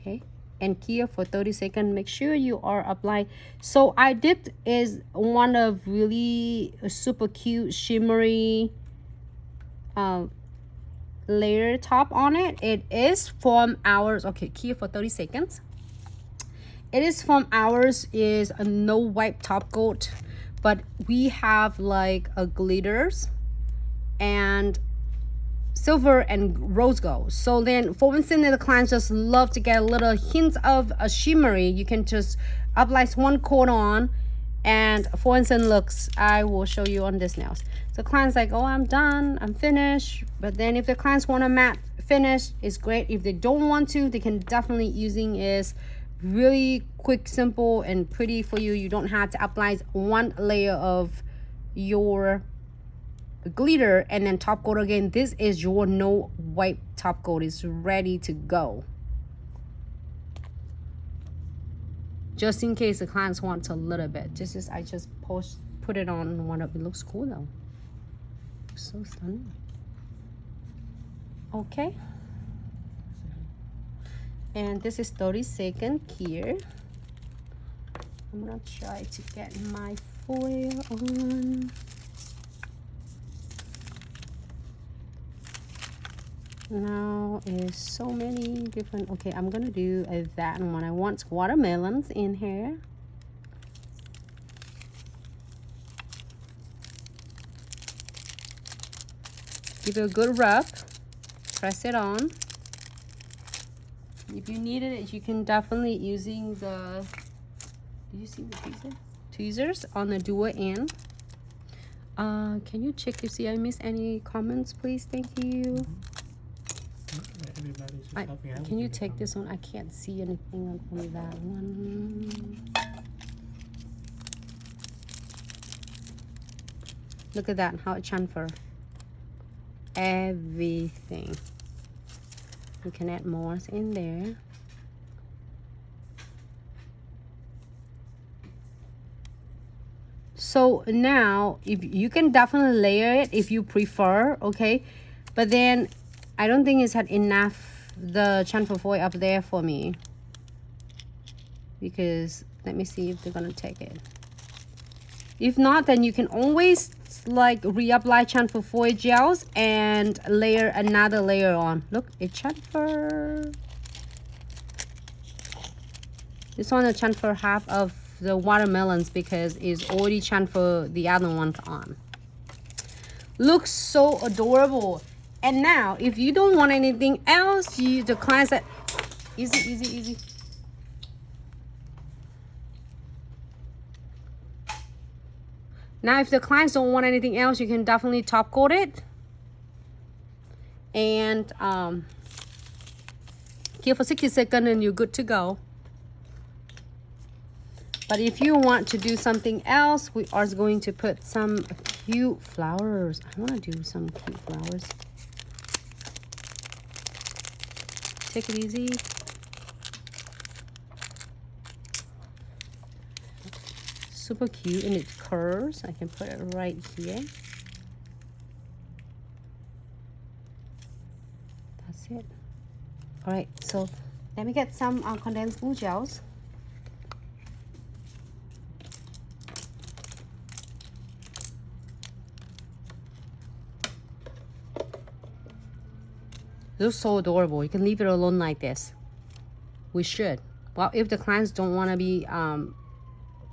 okay, and here for 30 seconds. Make sure you are applying. So I did is one of really super cute shimmery layer top on it. It is from ours, okay, here for 30 seconds. It is from ours is a no wipe top coat, but we have like a glitters and silver and rose gold. So then for instance, the clients just love to get a little hints of a shimmery, you can just apply one coat on. And for instance, looks, I will show you on this nails. So clients like, oh, I'm done, I'm finished. But then if the clients want a matte finish, it's great. If they don't want to, they can definitely using is really quick, simple, and pretty for you. You don't have to apply one layer of your glitter and then top coat again. This is your no wipe top coat. It's ready to go, just in case the clients want a little bit. This is, I just put it on one of it. Looks cool though, so stunning. Okay, and this is 30 seconds here. I'm gonna try to get my foil on. Now is so many different. Okay, I'm gonna do that one. I want watermelons in here. Give it a good rub. Press it on. If you needed it, you can definitely using the. Do you see the tweezer? Tweezers on the dual end. Can you check if see I missed any comments, please? Thank you. Can you take this one? I can't see anything on that one. Look at that, how it transfer everything. You can add more in there. So now, if you can definitely layer it if you prefer, okay? But then I don't think it's had enough the transfer foil up there for me, because let me see if they're gonna take it. If not, then you can always like reapply transfer foil gels and layer another layer on. Look, it transfer. This one will transfer half of the watermelons because it's already transferred the other ones on. Looks so adorable. And now, if you don't want anything else, the clients that easy, easy, easy. Now, if the clients don't want anything else, you can definitely top coat it and give for 60 seconds, and you're good to go. But if you want to do something else, we are going to put some cute flowers. I want to do some cute flowers. Take it easy. Super cute, and it curves. I can put it right here. That's it. All right, so let me get some condensed glue gels. It looks so adorable. You can leave it alone like this. We should. Well, if the clients don't want to be